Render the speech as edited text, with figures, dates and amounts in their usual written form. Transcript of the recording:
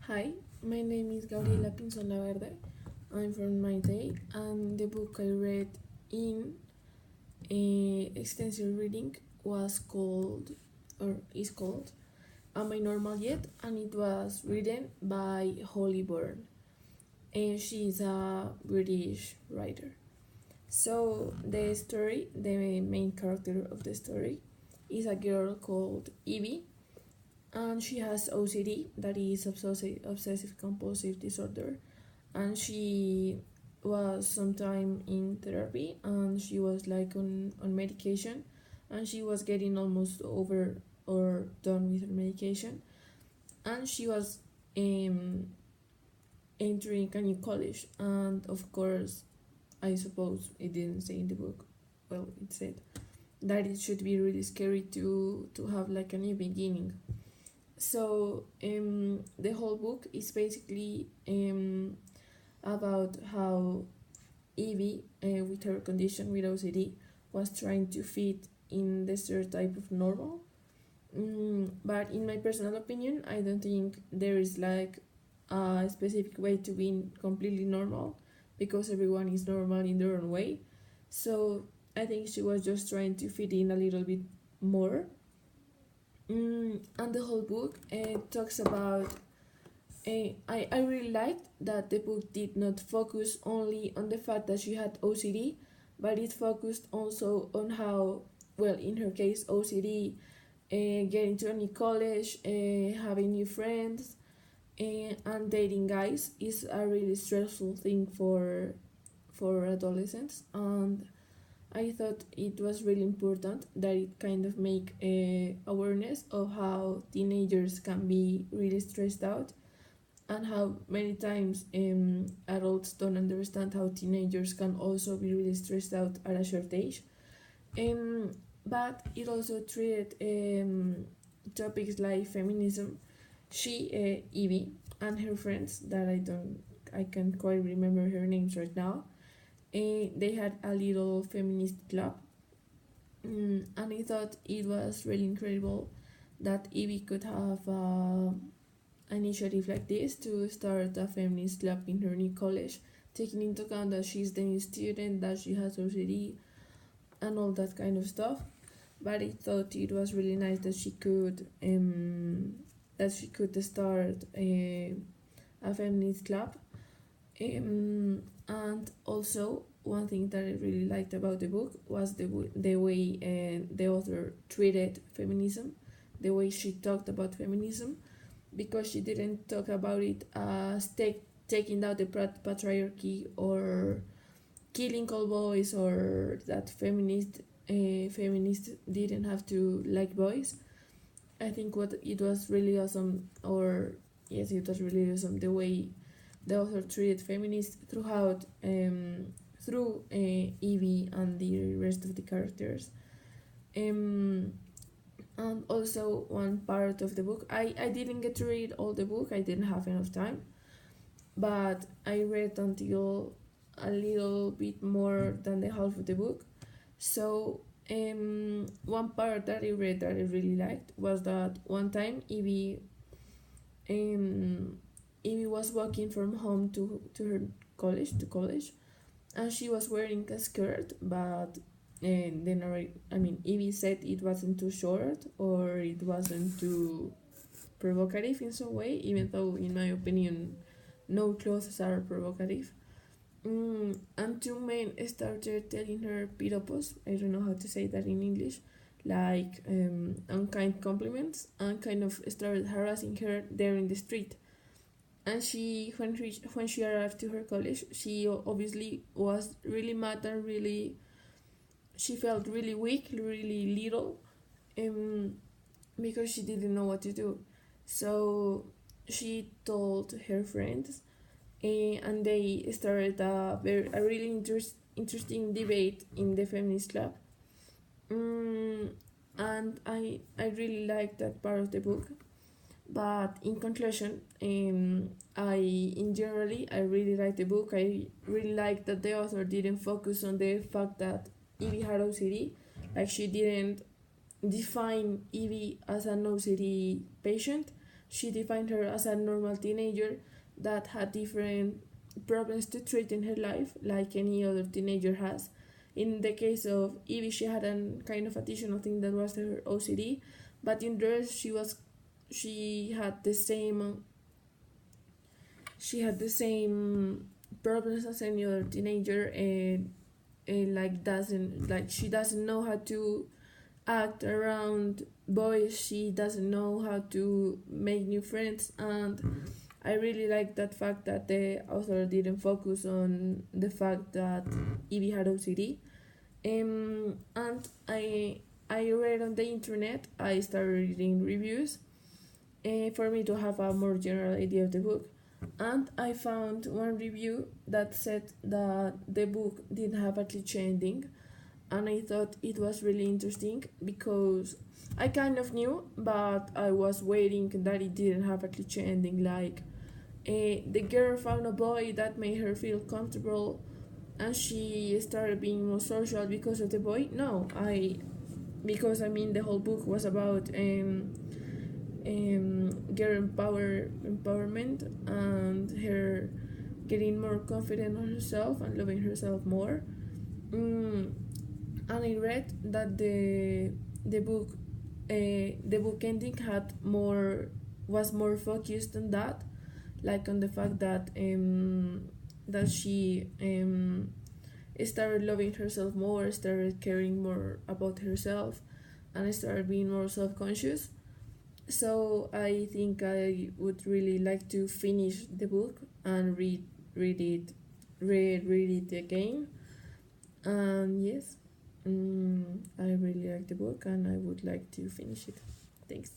Hi, my name is Gabriela Pinzon Laverde. I'm from Maite, and the book I read in extensive reading was called, or is called, Am I Normal Yet? And it was written by Holly Byrne, and she is a British writer. So the main character of the story, is a girl called Evie, and she has OCD, that is obsessive compulsive disorder, and she was sometime in therapy, and she was like on medication, and she was getting almost over or done with her medication, and she was um, entering a new college, and of course, I suppose it didn't say in the book, well, it said that it should be really scary to have like a new beginning. So the whole book is basically about how Evie, with her condition with OCD, was trying to fit in the stereotype of normal. But in my personal opinion, I don't think there is like a specific way to be completely normal, because everyone is normal in their own way. So I think she was just trying to fit in a little bit more. And the whole book talks about. I really liked that the book did not focus only on the fact that she had OCD, but it focused also on how, well, in her case, OCD, getting to a new college, having new friends, and dating guys is a really stressful thing for adolescents. And I thought it was really important that it kind of make awareness of how teenagers can be really stressed out, and how many times adults don't understand how teenagers can also be really stressed out at a short age. Um, but it also treated topics like feminism. She, Evie, and her friends that I can't quite remember her names right now. They had a little feminist club, and I thought it was really incredible that Evie could have an initiative like this to start a feminist club in her new college, taking into account that she's the new student, that she has OCD, and all that kind of stuff. But I thought it was really nice that she could start a feminist club. And also, one thing that I really liked about the book was the way the author treated feminism, the way she talked about feminism, because she didn't talk about it as taking down the patriarchy, or killing all boys, or that feminists didn't have to like boys. I think what it was really awesome, or yes, it was really awesome the way the author treated feminists through Evie and the rest of the characters. And also, one part of the book, I didn't get to read all the book, I didn't have enough time, but I read until a little bit more than the half of the book. So one part that I read that I really liked was that one time Evie was walking from home to her college, and she was wearing a skirt, but then Evie said it wasn't too short, or it wasn't too provocative in some way, even though, in my opinion, no clothes are provocative. And two men started telling her piropos, I don't know how to say that in English, like unkind compliments, and kind of started harassing her there in the street. And when she arrived to her college, she obviously was really mad, and she felt really weak, really little, um, because she didn't know what to do. So she told her friends, and they started a really interesting debate in the feminist club. And I really liked that part of the book. But in conclusion, I really liked the book. I really liked that the author didn't focus on the fact that Evie had OCD. Like, she didn't define Evie as an OCD patient. she defined her as a normal teenager that had different problems to treat in her life, like any other teenager has. In the case of Evie, she had a kind of additional thing that was her OCD, but in the rest, she had the same problems as any other teenager, and like she doesn't know how to act around boys, she doesn't know how to make new friends, and I really like that fact that the author didn't focus on the fact that Evie had OCD. And I read on the internet, I started reading reviews for me to have a more general idea of the book. And I found one review that said that the book didn't have a cliché ending, and I thought it was really interesting because I kind of knew, but I was waiting that it didn't have a cliché ending, like the girl found a boy that made her feel comfortable and she started being more social because of the boy. No, because I mean the whole book was about girl empowerment and her getting more confident on herself and loving herself more. And I read that the book ending was more focused on that, like on the fact that she started loving herself more, started caring more about herself, and started being more self-conscious. So I think I would really like to finish the book and read it again. And yes, I really like the book and I would like to finish it. Thanks.